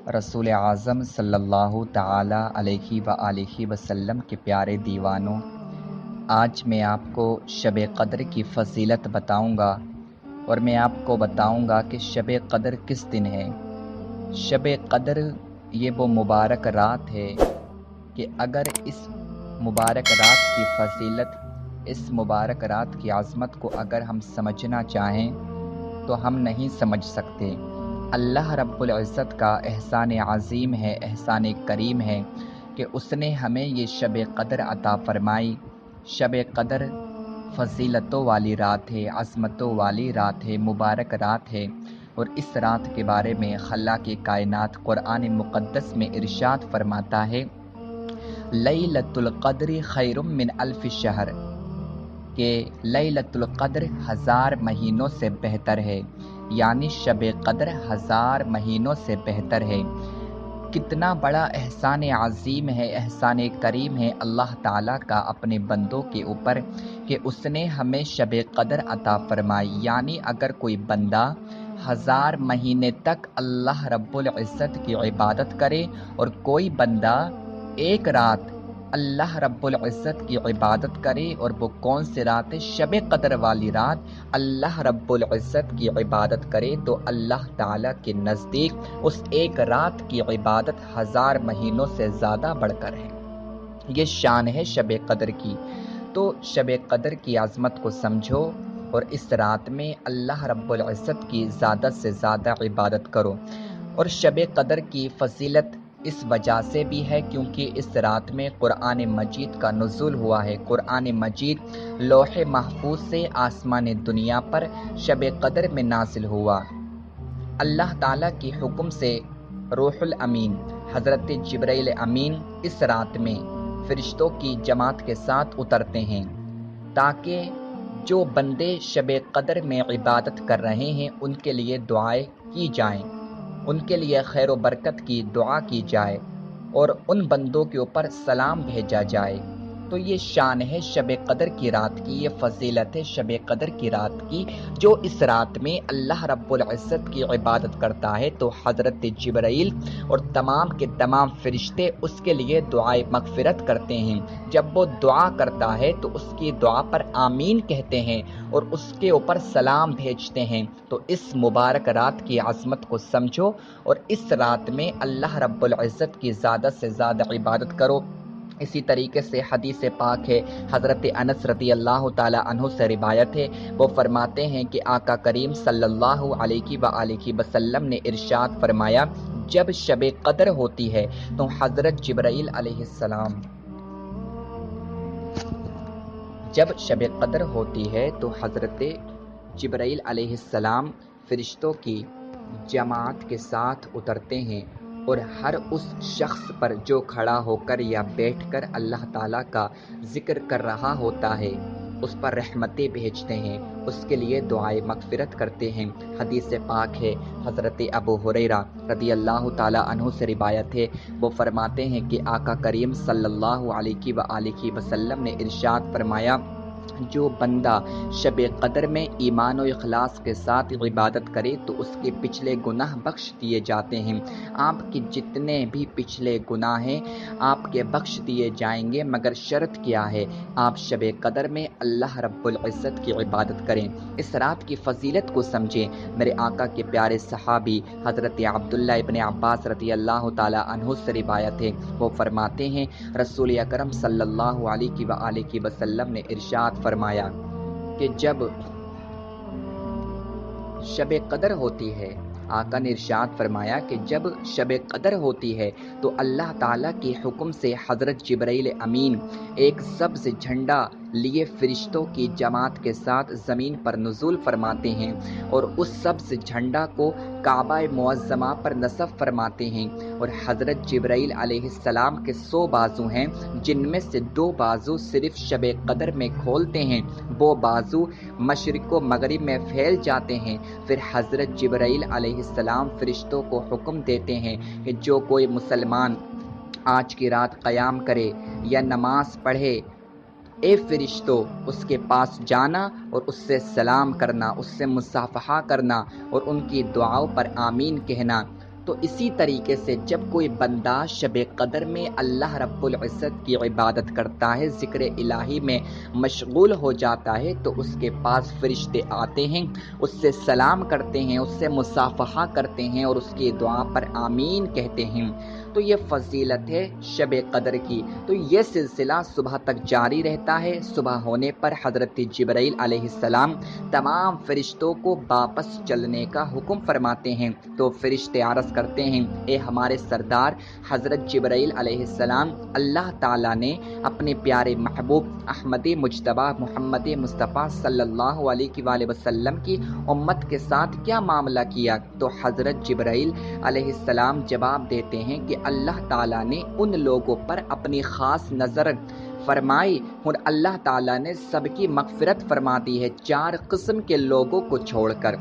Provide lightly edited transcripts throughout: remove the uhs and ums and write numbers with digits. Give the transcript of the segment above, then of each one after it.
رسول اعظم صلی اللہ تعالی علیہ وآلہ وسلم کے پیارے دیوانوں، آج میں آپ کو شب قدر کی فضیلت بتاؤں گا، اور میں آپ کو بتاؤں گا کہ شب قدر کس دن ہے۔ شب قدر یہ وہ مبارک رات ہے کہ اگر اس مبارک رات کی فضیلت، اس مبارک رات کی عظمت کو اگر ہم سمجھنا چاہیں تو ہم نہیں سمجھ سکتے۔ اللہ رب العزت کا احسان عظیم ہے، احسان کریم ہے کہ اس نے ہمیں یہ شب قدر عطا فرمائی۔ شب قدر فضیلتوں والی رات ہے، عظمتوں والی رات ہے، مبارک رات ہے، اور اس رات کے بارے میں خلاق کائنات قرآن مقدس میں ارشاد فرماتا ہے لیلۃ القدر خیر من الف شہر، کہ لیلۃ القدر 1000 مہینوں سے بہتر ہے، یعنی شب قدر 1000 مہینوں سے بہتر ہے۔ کتنا بڑا احسان عظیم ہے، احسان کریم ہے اللہ تعالیٰ کا اپنے بندوں کے اوپر کہ اس نے ہمیں شب قدر عطا فرمائی۔ یعنی اگر کوئی بندہ 1000 مہینے تک اللہ رب العزت کی عبادت کرے، اور کوئی بندہ ایک رات اللہ رب العزت کی عبادت کرے، اور وہ کون سی رات ہے؟ شب قدر والی رات اللہ رب العزت کی عبادت کرے، تو اللہ تعالیٰ کے نزدیک اس ایک رات کی عبادت 1000 مہینوں سے زیادہ بڑھ کر ہے۔ یہ شان ہے شب قدر کی۔ تو شب قدر کی عظمت کو سمجھو، اور اس رات میں اللہ رب العزت کی زیادہ سے زیادہ عبادت کرو۔ اور شب قدر کی فضیلت اس وجہ سے بھی ہے کیونکہ اس رات میں قرآن مجید کا نزول ہوا ہے۔ قرآن مجید لوح محفوظ سے آسمان دنیا پر شب قدر میں نازل ہوا۔ اللہ تعالیٰ کی حکم سے روح الامین حضرت جبرائیل امین اس رات میں فرشتوں کی جماعت کے ساتھ اترتے ہیں، تاکہ جو بندے شب قدر میں عبادت کر رہے ہیں ان کے لیے دعائیں کی جائیں، ان کے لیے خیر و برکت کی دعا کی جائے، اور ان بندوں کے اوپر سلام بھیجا جائے۔ تو یہ شان ہے شب قدر کی رات کی، یہ فضیلت ہے شب قدر کی رات کی۔ جو اس رات میں اللہ رب العزت کی عبادت کرتا ہے تو حضرت جبرائیل اور تمام کے تمام فرشتے اس کے لیے دعائے مغفرت کرتے ہیں۔ جب وہ دعا کرتا ہے تو اس کی دعا پر آمین کہتے ہیں اور اس کے اوپر سلام بھیجتے ہیں۔ تو اس مبارک رات کی عظمت کو سمجھو، اور اس رات میں اللہ رب العزت کی زیادہ سے زیادہ عبادت کرو۔ اسی طریقے سے حدیث پاک ہے، حضرت انس رضی اللہ تعالی عنہ سے روایت ہے، وہ فرماتے ہیں کہ آقا کریم صلی اللہ علیہ وآلہ وسلم نے ارشاد فرمایا، جب شب قدر ہوتی ہے تو حضرت جبرائیل علیہ السلام جب شب قدر ہوتی ہے تو حضرت جبرائیل علیہ السلام فرشتوں کی جماعت کے ساتھ اترتے ہیں، اور ہر اس شخص پر جو کھڑا ہو کر یا بیٹھ کر اللہ تعالیٰ کا ذکر کر رہا ہوتا ہے اس پر رحمتیں بھیجتے ہیں، اس کے لیے دعائے مغفرت کرتے ہیں۔ حدیث پاک ہے، حضرت ابو ہریرہ رضی اللہ تعالیٰ عنہ سے روایت ہے، وہ فرماتے ہیں کہ آقا کریم صلی اللہ علیہ وآلہ وسلم نے ارشاد فرمایا، جو بندہ شب قدر میں ایمان و اخلاص کے ساتھ عبادت کرے تو اس کے پچھلے گناہ بخش دیے جاتے ہیں۔ آپ کے جتنے بھی پچھلے گناہ ہیں آپ کے بخش دیے جائیں گے، مگر شرط کیا ہے؟ آپ شب قدر میں اللہ رب العزت کی عبادت کریں، اس رات کی فضیلت کو سمجھیں۔ میرے آقا کے پیارے صحابی حضرت عبداللہ ابن عباس رضی اللہ تعالی عنہ سے روایت ہے، وہ فرماتے ہیں رسول اکرم صلی اللہ علیہ وآلہ وسلم نے ارشاد فرمایا کہ جب شب قدر ہوتی ہے، آقا نے ارشاد فرمایا کہ جب شب قدر ہوتی ہے تو اللہ تعالیٰ کے حکم سے حضرت جبرائیل امین ایک سبز جھنڈا لیے فرشتوں کی جماعت کے ساتھ زمین پر نزول فرماتے ہیں، اور اس سبز جھنڈا کو کعبہ معظمہ پر نصب فرماتے ہیں، اور حضرت جبرائیل علیہ السلام کے 100 بازو ہیں، جن میں سے 2 بازو صرف شب قدر میں کھولتے ہیں، وہ بازو مشرق و مغرب میں پھیل جاتے ہیں۔ پھر حضرت جبرائیل علیہ السلام فرشتوں کو حکم دیتے ہیں کہ جو کوئی مسلمان آج کی رات قیام کرے یا نماز پڑھے، اے فرشتو اس کے پاس جانا اور اس سے سلام کرنا، اس سے مصافحہ کرنا اور ان کی دعاؤں پر آمین کہنا۔ تو تو اسی طریقے سے جب کوئی بندہ شب قدر میں اللہ رب العزت کی عبادت کرتا ہے، ذکر الہی میں مشغول ہو جاتا ہے، تو اس کے پاس فرشتے آتے ہیں، اس سے سلام کرتے ہیں، اس سے مصافحہ کرتے ہیں اور اس کی دعا پر آمین کہتے ہیں۔ تو یہ فضیلت ہے شب قدر کی۔ تو یہ سلسلہ صبح تک جاری رہتا ہے۔ صبح ہونے پر حضرت جبرائیل علیہ السلام تمام فرشتوں کو واپس چلنے کا حکم فرماتے ہیں، تو فرشتے عرض کرتے ہیں، اے ہمارے سردار حضرت جبرائیل علیہ السلام، اللہ تعالیٰ نے اپنے پیارے محبوب احمد مجتبی محمد مصطفیٰ صلی اللہ علیہ وآلہ وسلم کی امت کے ساتھ کیا معاملہ کیا؟ تو حضرت جبرائیل علیہ السلام جواب دیتے ہیں کہ اللہ تعالیٰ نے ان لوگوں پر اپنی خاص نظر فرمائی اور اللہ تعالیٰ نے سب کی مغفرت فرما دی ہے، 4 قسم کے لوگوں کو چھوڑ کر۔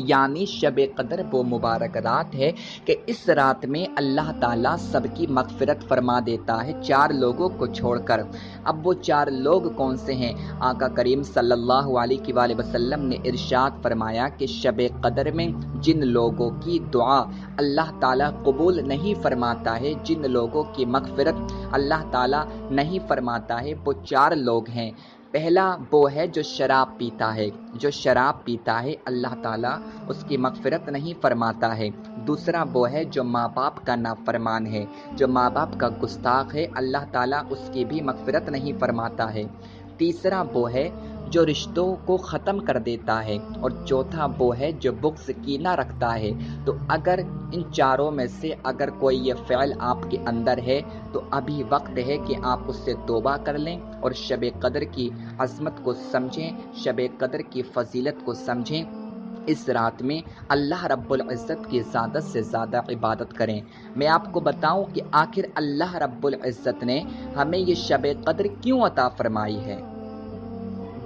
یعنی شب قدر وہ مبارک رات ہے کہ اس رات میں اللہ تعالیٰ سب کی مغفرت فرما دیتا ہے 4 لوگوں کو چھوڑ کر۔ اب وہ 4 لوگ کون سے ہیں؟ آقا کریم صلی اللہ علیہ وآلہ وسلم نے ارشاد فرمایا کہ شب قدر میں جن لوگوں کی دعا اللہ تعالیٰ قبول نہیں فرماتا ہے، جن لوگوں کی مغفرت اللہ تعالیٰ نہیں فرماتا ہے، وہ 4 لوگ ہیں۔ پہلا وہ ہے جو شراب پیتا ہے، جو شراب پیتا ہے اللہ تعالیٰ اس کی مغفرت نہیں فرماتا ہے۔ دوسرا وہ ہے جو ماں باپ کا نافرمان ہے، جو ماں باپ کا گستاخ ہے، اللہ تعالیٰ اس کی بھی مغفرت نہیں فرماتا ہے۔ تیسرا وہ ہے جو رشتوں کو ختم کر دیتا ہے، اور چوتھا وہ ہے جو بغض کینہ رکھتا ہے۔ تو اگر ان 4 میں سے اگر کوئی یہ فعل آپ کے اندر ہے تو ابھی وقت ہے کہ آپ اس سے توبہ کر لیں اور شب قدر کی عظمت کو سمجھیں، شب قدر کی فضیلت کو سمجھیں۔ اس رات میں اللہ رب العزت کی زیادہ سے زیادہ عبادت کریں۔ میں آپ کو بتاؤں کہ آخر اللہ رب العزت نے ہمیں یہ شب قدر کیوں عطا فرمائی ہے؟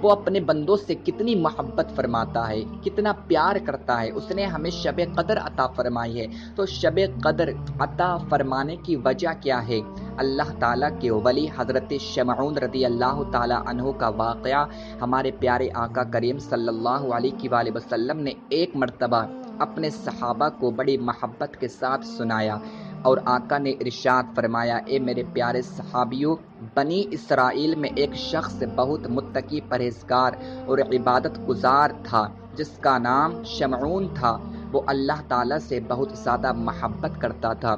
وہ اپنے بندوں سے کتنی محبت فرماتا ہے، کتنا پیار کرتا ہے، اس نے ہمیں شب قدر عطا فرمائی ہے۔ تو شب قدر عطا فرمانے کی وجہ کیا ہے؟ اللہ تعالیٰ کے ولی حضرت شمعون رضی اللہ تعالیٰ عنہ کا واقعہ ہمارے پیارے آقا کریم صلی اللہ علیہ وآلہ وسلم نے ایک مرتبہ اپنے صحابہ کو بڑی محبت کے ساتھ سنایا، اور آقا نے ارشاد فرمایا، اے میرے پیارے صحابیوں، بنی اسرائیل میں ایک شخص بہت متقی پرہیزگار اور عبادت گزار تھا جس کا نام شمعون تھا۔ وہ اللہ تعالیٰ سے بہت زیادہ محبت کرتا تھا،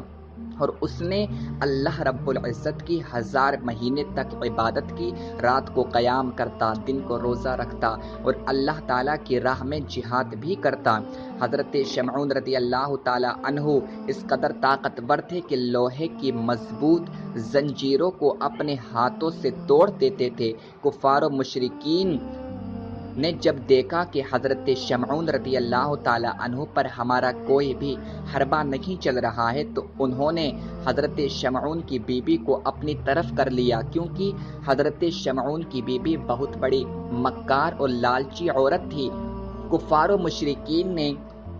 اور اس نے اللہ رب العزت کی 1000 مہینے تک عبادت کی، رات کو قیام کرتا، دن کو روزہ رکھتا اور اللہ تعالیٰ کی راہ میں جہاد بھی کرتا۔ حضرت شمعون رضی اللہ تعالیٰ عنہ اس قدر طاقتور تھے کہ لوہے کی مضبوط زنجیروں کو اپنے ہاتھوں سے توڑ دیتے تھے۔ کفار و مشرکین نے جب دیکھا کہ حضرت شمعون رضی اللہ تعالیٰ عنہ پر ہمارا کوئی بھی حربہ نہیں چل رہا ہے، تو انہوں نے حضرت شمعون کی بیوی کو اپنی طرف کر لیا، کیونکہ حضرت شمعون کی بیوی بہت بڑی مکار اور لالچی عورت تھی۔ کفار و مشرکین نے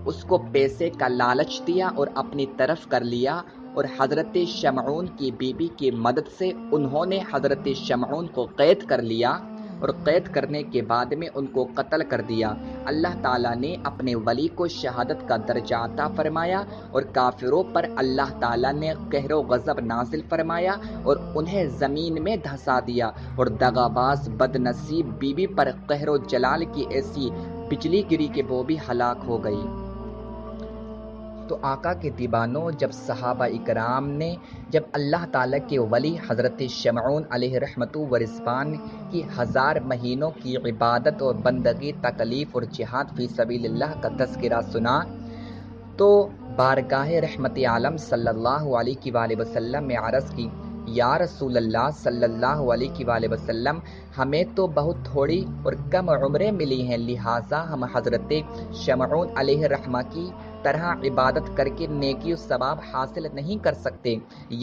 اس کو پیسے کا لالچ دیا اور اپنی طرف کر لیا، اور حضرت شمعون کی بیوی کی مدد سے انہوں نے حضرت شمعون کو قید کر لیا، اور قید کرنے کے بعد میں ان کو قتل کر دیا۔ اللہ تعالیٰ نے اپنے ولی کو شہادت کا درجہ عطا فرمایا، اور کافروں پر اللہ تعالیٰ نے قہر و غضب نازل فرمایا اور انہیں زمین میں دھسا دیا، اور دغاباز بد نصیب بیوی پر قہر و جلال کی ایسی بجلی گری کہ وہ بھی ہلاک ہو گئی۔ تو آقا کے دیوانوں، جب صحابہ اکرام نے جب اللہ تعالیٰ کے ولی حضرت شمعون علیہ رحمت و رضوان کی 1000 مہینوں کی عبادت اور بندگی، تکلیف اور جہاد فی سبیل اللہ کا تذکرہ سنا، تو بارگاہ رحمت عالم صلی اللہ علیہ وآلہ وسلم میں عرض کی، یا رسول اللہ صلی اللہ علیہ وآلہ وسلم، ہمیں تو بہت تھوڑی اور کم عمریں ملی ہیں، لہٰذا ہم حضرت شمعون علیہ رحمہ کی طرح عبادت کر کے نیکی و ثواب حاصل نہیں کر سکتے،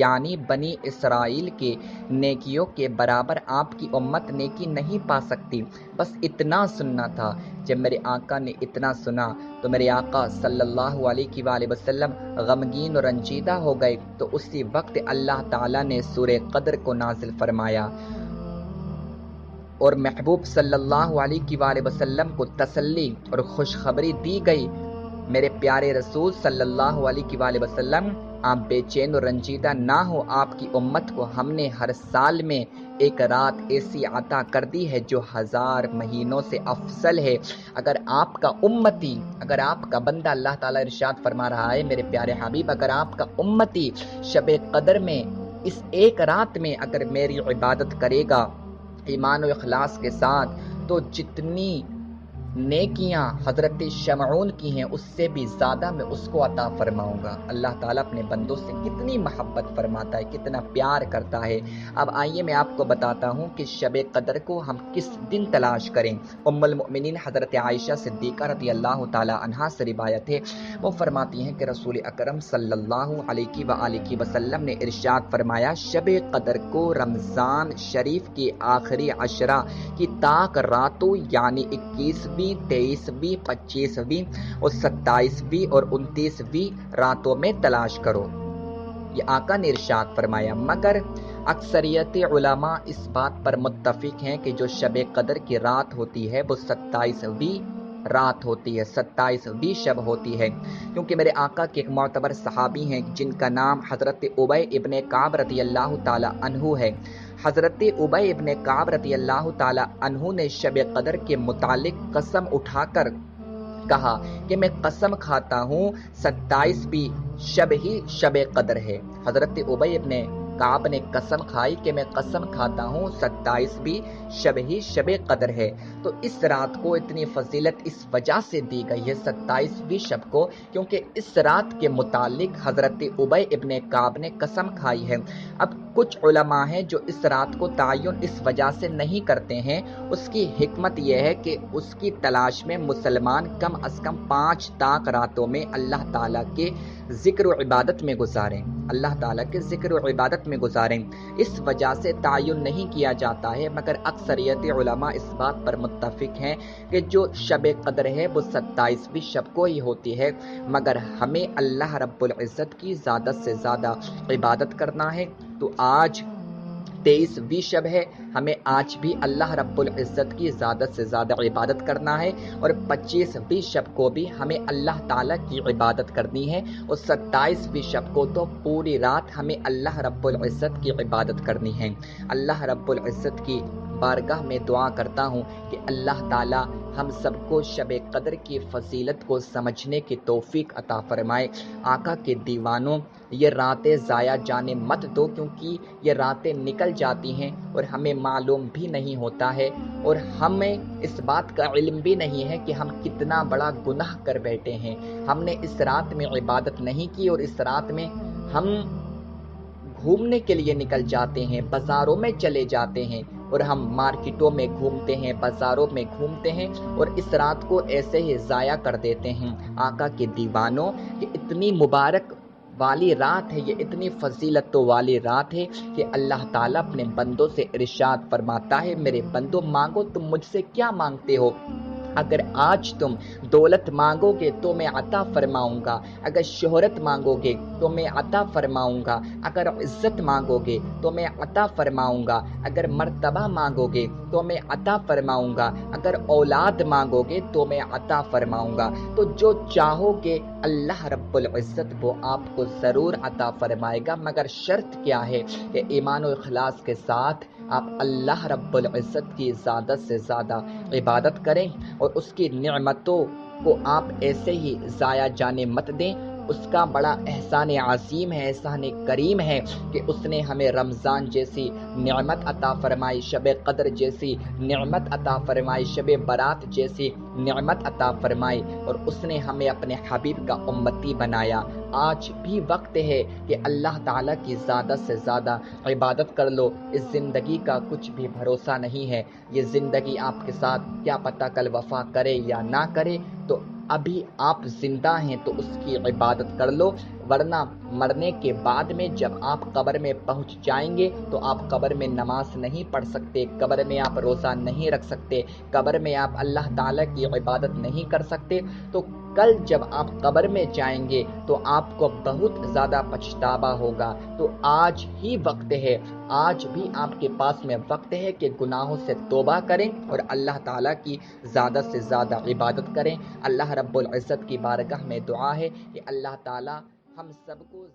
یعنی بنی اسرائیل کے نیکیوں کے برابر آپ کی امت نیکی نہیں پا سکتی۔ بس اتنا سننا تھا۔ جب میرے آقا نے اتنا سنا تو میرے آقا صلی اللہ علیہ وآلہ وسلم غمگین اور رنجیدہ ہو گئے، تو اسی وقت اللہ تعالیٰ نے سورہ قدر کو نازل فرمایا، اور محبوب صلی اللہ علیہ وآلہ وسلم کو تسلی اور خوشخبری دی گئی، میرے پیارے رسول صلی اللہ علیہ وآلہ وسلم آپ بے چین و رنجیدہ نہ ہو، آپ کی امت کو ہم نے ہر سال میں ایک رات ایسی عطا کر دی ہے جو 1000 مہینوں سے افضل ہے۔ اگر آپ کا امتی، اگر آپ کا بندہ، اللہ تعالیٰ ارشاد فرما رہا ہے میرے پیارے حبیب، اگر آپ کا امتی شب قدر میں اس ایک رات میں اگر میری عبادت کرے گا ایمان و اخلاص کے ساتھ، تو جتنی نیکیاں حضرت شمعون کی ہیں اس سے بھی زیادہ میں اس کو عطا فرماؤں گا۔ اللہ تعالیٰ اپنے بندوں سے کتنی محبت فرماتا ہے، کتنا پیار کرتا ہے۔ اب آئیے میں آپ کو بتاتا ہوں کہ شب قدر کو ہم کس دن تلاش کریں۔ ام المؤمنین حضرت عائشہ صدیقہ رضی اللہ تعالی عنہا سے روایت ہے، وہ فرماتی ہیں کہ رسول اکرم صلی اللہ علیہ وآلہ وسلم نے ارشاد فرمایا، شب قدر کو رمضان شریف کی آخری عشرہ کی طاق راتوں یعنی 21ویں، 23ویں، 25ویں اور 27ویں اور 29ویں راتوں میں تلاش کرو۔ یہ آقا نے ارشاد فرمایا، مگر اکثریت علماء اس بات پر متفق ہیں کہ جو شب قدر کی رات ہوتی ہے وہ 27ویں رات ہوتی ہے، 27ویں شب ہوتی ہے، کیونکہ میرے آقا کے ایک معتبر صحابی ہیں جن کا نام حضرت ابی ابن کعب رضی اللہ تعالی عنہ ہے۔ حضرت ابی ابن کعب رضی اللہ تعالی عنہ نے شب قدر کے متعلق قسم اٹھا کر کہا کہ میں قسم کھاتا ہوں 27ویں شب ہی شب قدر ہے۔ حضرت ابی ابن کعب نے قسم کھائی کہ میں قسم کھاتا ہوں 27ویں شب ہی شب قدر ہے۔ تو اس رات کو اتنی فضیلت اس وجہ سے دی گئی ہے 27ویں شب کو، کیونکہ اس رات کے متعلق حضرت ابی ابن کعب نے قسم کھائی ہے۔ اب کچھ علماء ہیں جو اس رات کو تعین اس وجہ سے نہیں کرتے ہیں، اس کی حکمت یہ ہے کہ اس کی تلاش میں مسلمان کم از کم 5 طاق راتوں میں اللہ تعالیٰ کے ذکر و عبادت میں گزاریں، اللہ تعالیٰ کے ذکر و عبادت میں گزاریں، اس وجہ سے تعین نہیں کیا جاتا ہے، مگر اکثریت علماء اس بات پر متفق ہیں کہ جو شب قدر ہے وہ 27ویں شب کو ہی ہوتی ہے، مگر ہمیں اللہ رب العزت کی زیادہ سے زیادہ عبادت کرنا ہے۔ تو آج 23ویں شب ہے، ہمیں آج بھی اللہ رب العزت کی زیادہ سے زیادہ عبادت کرنا ہے، اور 25ویں شب کو بھی ہمیں اللہ تعالیٰ کی عبادت کرنی ہے، اور 27ویں شب کو تو پوری رات ہمیں اللہ رب العزت کی عبادت کرنی ہے۔ اللہ رب العزت کی بارگاہ میں دعا کرتا ہوں کہ اللہ تعالیٰ ہم سب کو شب قدر کی فضیلت کو سمجھنے کی توفیق عطا فرمائے۔ آقا کے دیوانوں، یہ راتیں ضائع جانے مت دو، کیونکہ یہ راتیں نکل جاتی ہیں اور ہمیں معلوم بھی نہیں ہوتا ہے، اور ہمیں اس بات کا علم بھی نہیں ہے کہ ہم کتنا بڑا گناہ کر بیٹھے ہیں۔ ہم نے اس رات میں عبادت نہیں کی، اور اس رات میں ہم گھومنے کے لیے نکل جاتے ہیں، بازاروں میں چلے جاتے ہیں، اور ہم مارکیٹوں میں گھومتے ہیں، بازاروں میں گھومتے ہیں، اور اس رات کو ایسے ہی ضائع کر دیتے ہیں۔ آقا کے دیوانوں، یہ اتنی مبارک والی رات ہے، یہ اتنی فضیلتوں والی رات ہے کہ اللہ تعالیٰ اپنے بندوں سے ارشاد فرماتا ہے، میرے بندوں مانگو، تم مجھ سے کیا مانگتے ہو؟ اگر آج تم دولت مانگو گے تو میں عطا فرماؤں گا، اگر شہرت مانگو گے تو میں عطا فرماؤں گا، اگر عزت مانگو گے تو میں عطا فرماؤں گا، اگر مرتبہ مانگو گے تو میں عطا فرماؤں گا، اگر اولاد مانگو گے تو میں عطا فرماؤں گا۔ تو جو چاہو گے اللہ رب العزت وہ آپ کو ضرور عطا فرمائے گا، مگر شرط کیا ہے کہ ایمان و اخلاص کے ساتھ آپ اللہ رب العزت کی زیادہ سے زیادہ عبادت کریں، اور اس کی نعمتوں کو آپ ایسے ہی ضائع جانے مت دیں۔ اس کا بڑا احسان عظیم ہے، احسان کریم ہے کہ اس نے ہمیں رمضان جیسی نعمت عطا فرمائی، شب قدر جیسی نعمت عطا فرمائی، شب برات جیسی نعمت عطا فرمائی، اور اس نے ہمیں اپنے حبیب کا امتی بنایا۔ آج بھی وقت ہے کہ اللہ تعالیٰ کی زیادہ سے زیادہ عبادت کر لو۔ اس زندگی کا کچھ بھی بھروسہ نہیں ہے، یہ زندگی آپ کے ساتھ کیا پتہ کل وفا کرے یا نہ کرے، تو ابھی آپ زندہ ہیں تو اس کی عبادت کر لو، ورنہ مرنے کے بعد میں جب آپ قبر میں پہنچ جائیں گے تو آپ قبر میں نماز نہیں پڑھ سکتے، قبر میں آپ روزہ نہیں رکھ سکتے، قبر میں آپ اللہ تعالیٰ کی عبادت نہیں کر سکتے۔ تو کل جب آپ قبر میں جائیں گے تو آپ کو بہت زیادہ پچھتاوا ہوگا۔ تو آج ہی وقت ہے، آج بھی آپ کے پاس میں وقت ہے کہ گناہوں سے توبہ کریں اور اللہ تعالیٰ کی زیادہ سے زیادہ عبادت کریں۔ اللہ رب العزت کی بارگاہ میں دعا ہے کہ اللہ تعالیٰ ہم سب کو